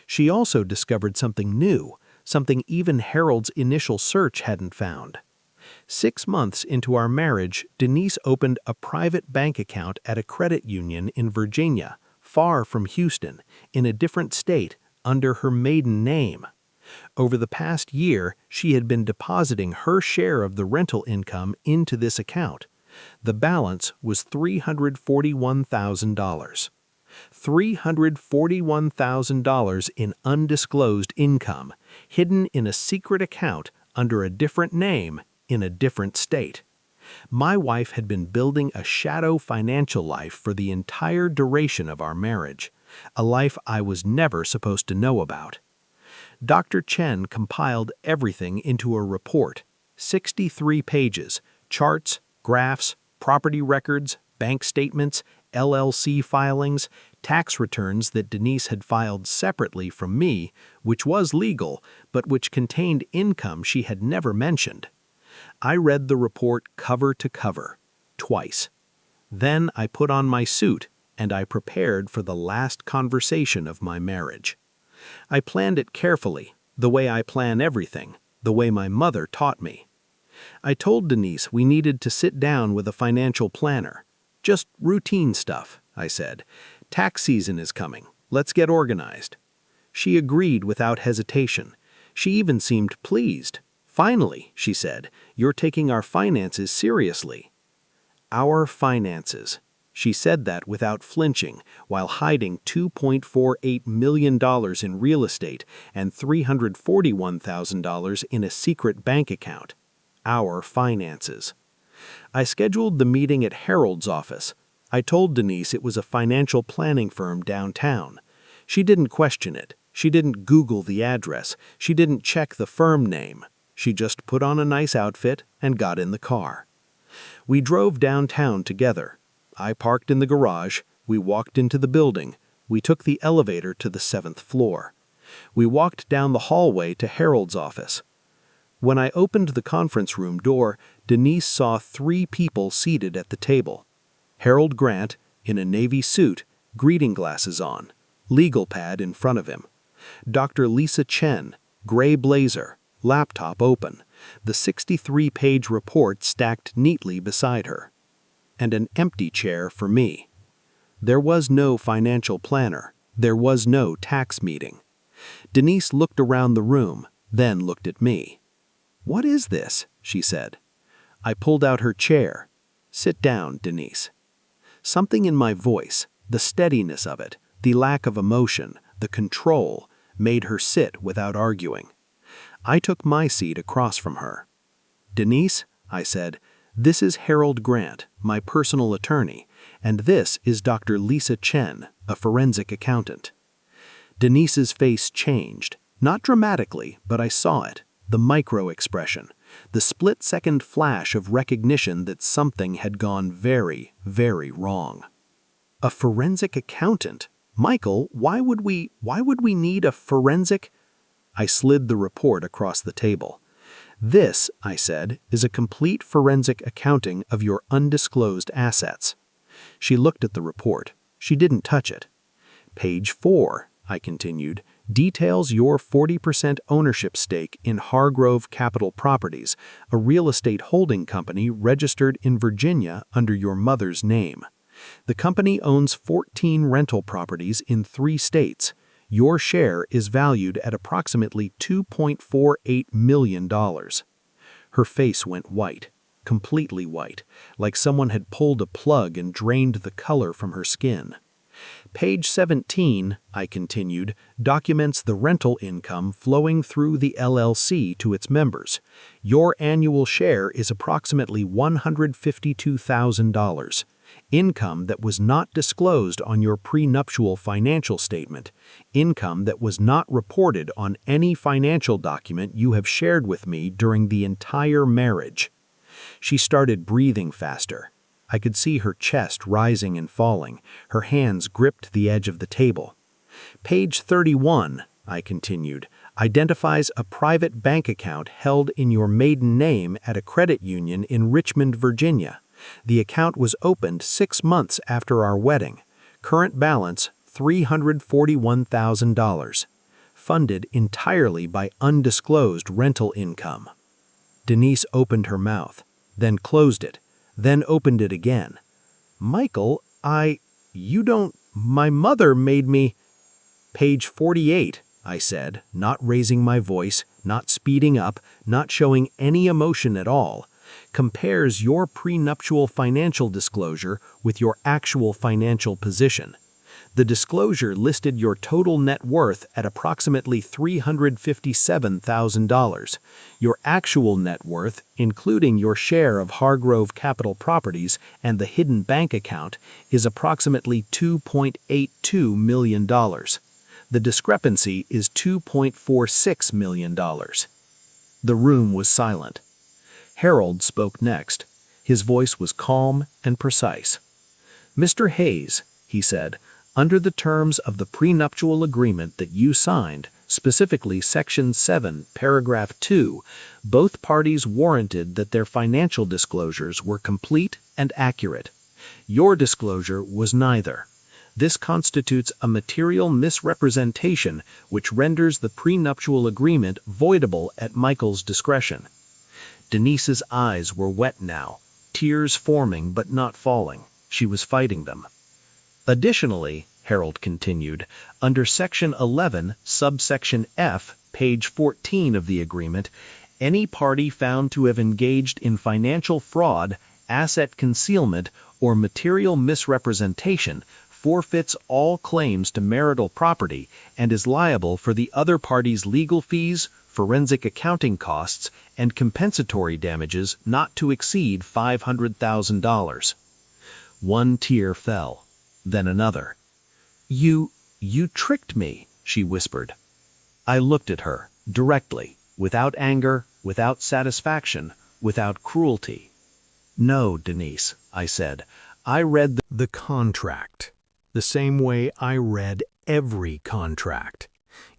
She also discovered something new, something even Harold's initial search hadn't found. 6 months into our marriage, Denise opened a private bank account at a credit union in Virginia, far from Houston, in a different state, under her maiden name. Over the past year, she had been depositing her share of the rental income into this account. The balance was $341,000. $341,000 in undisclosed income, hidden in a secret account under a different name in a different state. My wife had been building a shadow financial life for the entire duration of our marriage, a life I was never supposed to know about. Dr. Chen compiled everything into a report, 63 pages, charts, graphs, property records, bank statements, LLC filings, tax returns that Denise had filed separately from me, which was legal, but which contained income she had never mentioned. I read the report cover to cover, twice. Then I put on my suit and I prepared for the last conversation of my marriage. I planned it carefully, the way I plan everything, the way my mother taught me. I told Denise we needed to sit down with a financial planner. Just routine stuff, I said. Tax season is coming. Let's get organized. She agreed without hesitation. She even seemed pleased. Finally, she said, you're taking our finances seriously. Our finances. She said that without flinching, while hiding $2.48 million in real estate and $341,000 in a secret bank account. Our finances. I scheduled the meeting at Harold's office. I told Denise it was a financial planning firm downtown. She didn't question it. She didn't Google the address. She didn't check the firm name. She just put on a nice outfit and got in the car. We drove downtown together. I parked in the garage. We walked into the building. We took the elevator to the 7th floor. We walked down the hallway to Harold's office. When I opened the conference room door, Denise saw 3 people seated at the table. Harold Grant, in a navy suit, reading glasses on, legal pad in front of him. Dr. Lisa Chen, gray blazer, laptop open, the 63-page report stacked neatly beside her. And an empty chair for me. There was no financial planner. There was no tax meeting. Denise looked around the room, then looked at me. "What is this?" she said. I pulled out her chair. "Sit down, Denise." Something in my voice, the steadiness of it, the lack of emotion, the control, made her sit without arguing. I took my seat across from her. "Denise," I said, "this is Harold Grant, my personal attorney, and this is Dr. Lisa Chen, a forensic accountant." Denise's face changed, not dramatically, but I saw it, the micro-expression, the split-second flash of recognition that something had gone very, very wrong. A forensic accountant? Michael, why would we need a forensic? I slid the report across the table. "This," I said, "is a complete forensic accounting of your undisclosed assets." She looked at the report. She didn't touch it. "Page 4, I continued, "details your 40% ownership stake in Hargrove Capital Properties, a real estate holding company registered in Virginia under your mother's name. The company owns 14 rental properties in 3 states. Your share is valued at approximately $2.48 million. Her face went white, completely white, like someone had pulled a plug and drained the color from her skin. Page 17, I continued, documents the rental income flowing through the LLC to its members. Your annual share is approximately $152,000. Income that was not disclosed on your prenuptial financial statement. Income that was not reported on any financial document you have shared with me during the entire marriage. She started breathing faster. I could see her chest rising and falling. Her hands gripped the edge of the table. Page 31, I continued, identifies a private bank account held in your maiden name at a credit union in Richmond, Virginia. The account was opened 6 months after our wedding. Current balance, $341,000. Funded entirely by undisclosed rental income. Denise opened her mouth, then closed it, then opened it again. Michael, my mother made me. Page 48, I said, not raising my voice, not speeding up, not showing any emotion at all, compares your prenuptial financial disclosure with your actual financial position. The disclosure listed your total net worth at approximately $357,000. Your actual net worth, including your share of Hargrove Capital Properties and the hidden bank account, is approximately $2.82 million. The discrepancy is $2.46 million. The room was silent. Harold spoke next. His voice was calm and precise. "Mr. Hayes," he said, "under the terms of the prenuptial agreement that you signed, specifically Section 7, Paragraph 2, both parties warranted that their financial disclosures were complete and accurate. Your disclosure was neither. This constitutes a material misrepresentation which renders the prenuptial agreement voidable at Michael's discretion." Denise's eyes were wet now, tears forming but not falling. She was fighting them. "Additionally," Harold continued, "under Section 11, subsection F, page 14 of the agreement, any party found to have engaged in financial fraud, asset concealment, or material misrepresentation forfeits all claims to marital property and is liable for the other party's legal fees, forensic accounting costs, and compensatory damages not to exceed $500,000. One tear fell, then another. You tricked me," she whispered. I looked at her, directly, without anger, without satisfaction, without cruelty. "No, Denise," I said. "I read the contract, the same way I read every contract.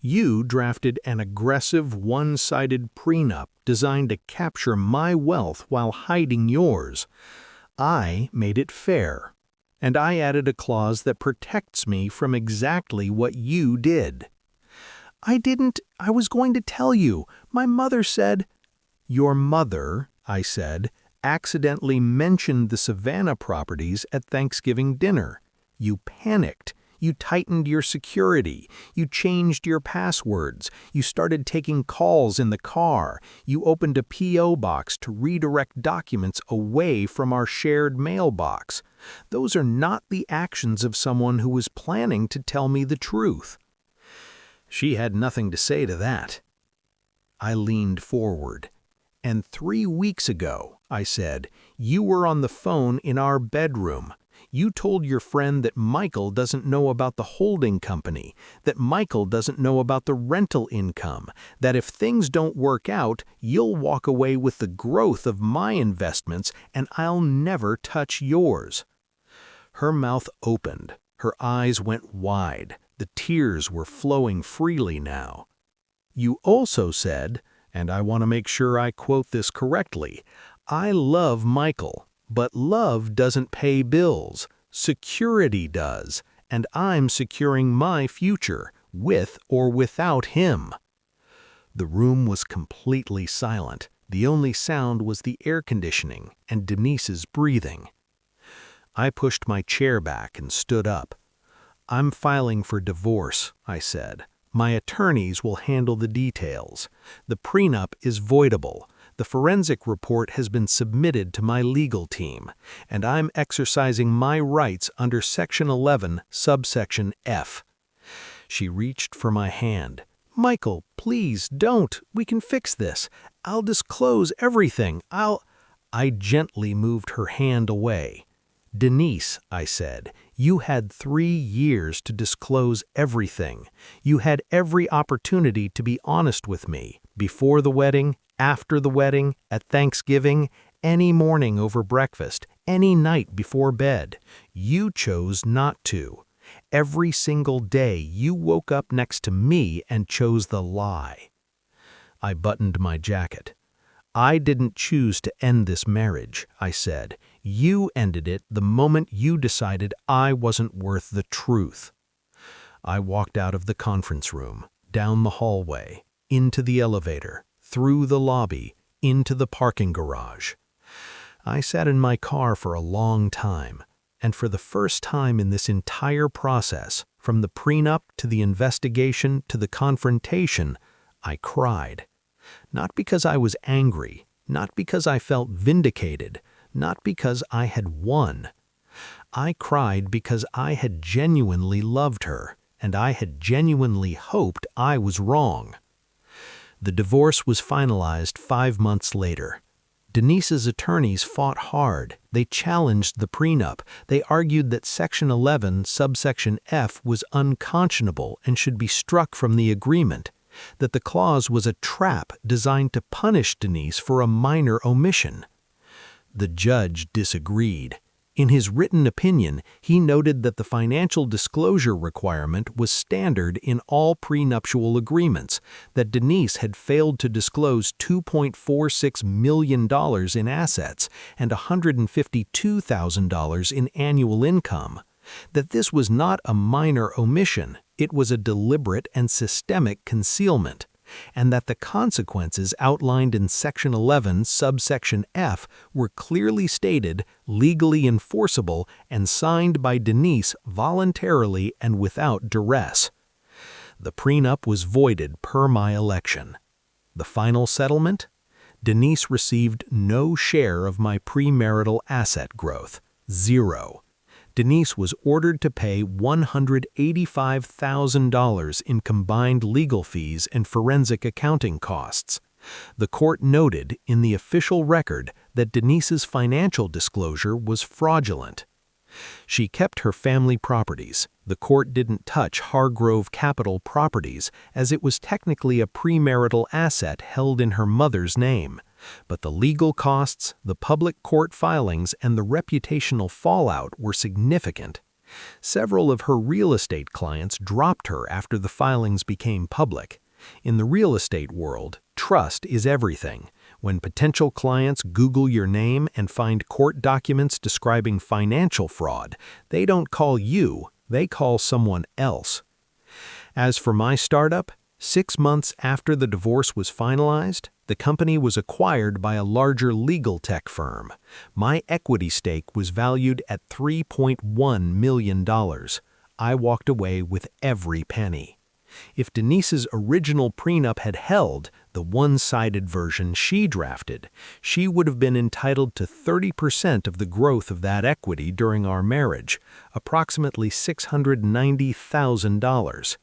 You drafted an aggressive, one-sided prenup designed to capture my wealth while hiding yours. I made it fair, and I added a clause that protects me from exactly what you did." I was going to tell you. My mother said—" "Your mother," I said, "accidentally mentioned the Savannah properties at Thanksgiving dinner. You panicked. You tightened your security. You changed your passwords. You started taking calls in the car. You opened a P.O. box to redirect documents away from our shared mailbox. Those are not the actions of someone who was planning to tell me the truth." She had nothing to say to that. I leaned forward. "And 3 weeks ago," I said, "you were on the phone in our bedroom. You told your friend that Michael doesn't know about the holding company, that Michael doesn't know about the rental income, that if things don't work out, you'll walk away with the growth of my investments and I'll never touch yours." Her mouth opened. Her eyes went wide. The tears were flowing freely now. "You also said, and I want to make sure I quote this correctly, 'I love Michael, but love doesn't pay bills. Security does, and I'm securing my future, with or without him.'" The room was completely silent. The only sound was the air conditioning and Denise's breathing. I pushed my chair back and stood up. "I'm filing for divorce," I said. "My attorneys will handle the details. The prenup is voidable. The forensic report has been submitted to my legal team, and I'm exercising my rights under Section 11, subsection F. She reached for my hand. "Michael, please, don't. We can fix this. I'll disclose everything. I gently moved her hand away. "Denise," I said, "you had 3 years to disclose everything. You had every opportunity to be honest with me, before the wedding, after the wedding, at Thanksgiving, any morning over breakfast, any night before bed. You chose not to. Every single day you woke up next to me and chose the lie." I buttoned my jacket. "I didn't choose to end this marriage," I said. "You ended it the moment you decided I wasn't worth the truth." I walked out of the conference room, down the hallway, into the elevator, through the lobby, into the parking garage. I sat in my car for a long time, and for the first time in this entire process, from the prenup to the investigation to the confrontation, I cried. Not because I was angry, not because I felt vindicated, not because I had won. I cried because I had genuinely loved her, and I had genuinely hoped I was wrong. The divorce was finalized 5 months later. Denise's attorneys fought hard. They challenged the prenup. They argued that Section 11, subsection F was unconscionable and should be struck from the agreement, that the clause was a trap designed to punish Denise for a minor omission. The judge disagreed. In his written opinion, he noted that the financial disclosure requirement was standard in all prenuptial agreements, that Denise had failed to disclose $2.46 million in assets and $152,000 in annual income, that this was not a minor omission, it was a deliberate and systemic concealment, and that the consequences outlined in Section 11, subsection F were clearly stated, legally enforceable, and signed by Denise voluntarily and without duress. The prenup was voided per my election. The final settlement? Denise received no share of my premarital asset growth, 0. Denise was ordered to pay $185,000 in combined legal fees and forensic accounting costs. The court noted in the official record that Denise's financial disclosure was fraudulent. She kept her family properties. The court didn't touch Hargrove Capital Properties as it was technically a premarital asset held in her mother's name. But the legal costs, the public court filings, and the reputational fallout were significant. Several of her real estate clients dropped her after the filings became public. In the real estate world, trust is everything. When potential clients Google your name and find court documents describing financial fraud, they don't call you, they call someone else. As for my startup, 6 months after the divorce was finalized, the company was acquired by a larger legal tech firm. My equity stake was valued at $3.1 million. I walked away with every penny. If Denise's original prenup had held, the one-sided version she drafted, she would have been entitled to 30% of the growth of that equity during our marriage, approximately $690,000.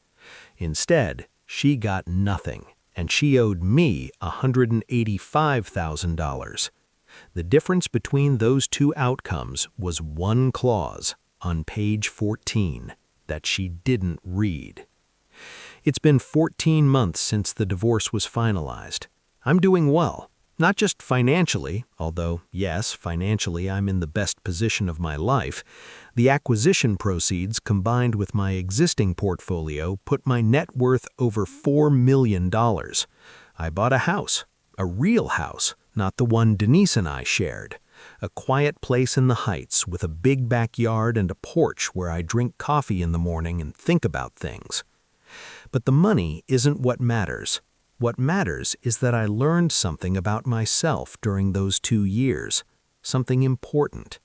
Instead, she got nothing, and she owed me $185,000. The difference between those two outcomes was one clause on page 14 that she didn't read. It's been 14 months since the divorce was finalized. I'm doing well, not just financially, although, yes, financially I'm in the best position of my life. The acquisition proceeds combined with my existing portfolio put my net worth over $4 million. I bought a house, a real house, not the one Denise and I shared. A quiet place in the Heights with a big backyard and a porch where I drink coffee in the morning and think about things. But the money isn't what matters. What matters is that I learned something about myself during those 2 years, something important.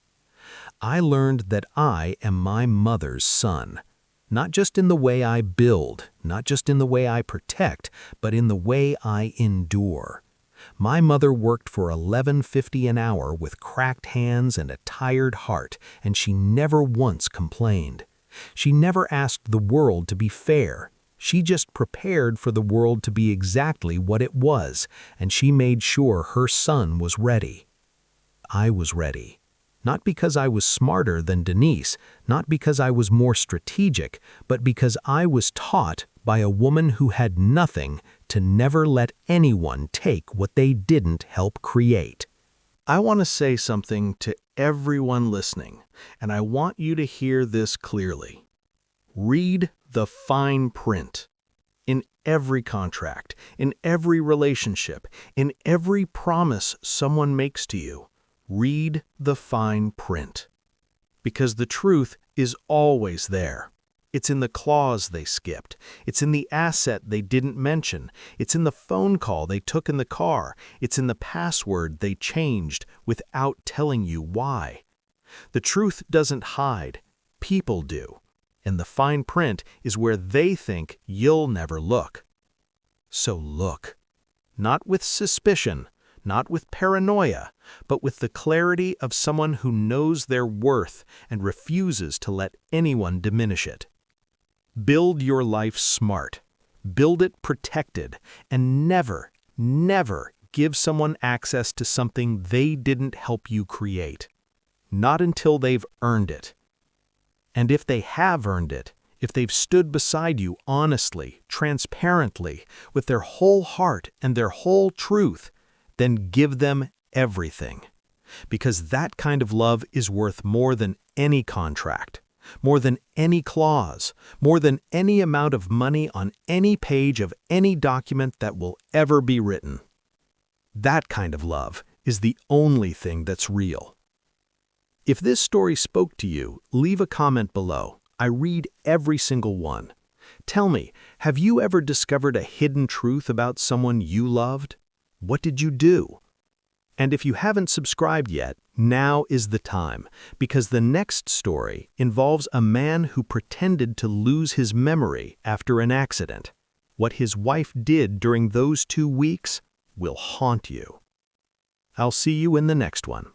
I learned that I am my mother's son, not just in the way I build, not just in the way I protect, but in the way I endure. My mother worked for $11.50 an hour with cracked hands and a tired heart, and she never once complained. She never asked the world to be fair. She just prepared for the world to be exactly what it was, and she made sure her son was ready. I was ready. Not because I was smarter than Denise, not because I was more strategic, but because I was taught by a woman who had nothing to never let anyone take what they didn't help create. I want to say something to everyone listening, and I want you to hear this clearly. Read the fine print. In every contract, in every relationship, in every promise someone makes to you, read the fine print. Because the truth is always there. It's in the clause they skipped. It's in the asset they didn't mention. It's in the phone call they took in the car. It's in the password they changed without telling you why. The truth doesn't hide. People do. And the fine print is where they think you'll never look. So look. Not with suspicion, not with paranoia, but with the clarity of someone who knows their worth and refuses to let anyone diminish it. Build your life smart. Build it protected, and never, never give someone access to something they didn't help you create. Not until they've earned it. And if they have earned it, if they've stood beside you honestly, transparently, with their whole heart and their whole truth, then give them everything. Because that kind of love is worth more than any contract, more than any clause, more than any amount of money on any page of any document that will ever be written. That kind of love is the only thing that's real. If this story spoke to you, leave a comment below. I read every single one. Tell me, have you ever discovered a hidden truth about someone you loved? What did you do? And if you haven't subscribed yet, now is the time, because the next story involves a man who pretended to lose his memory after an accident. What his wife did during those 2 weeks will haunt you. I'll see you in the next one.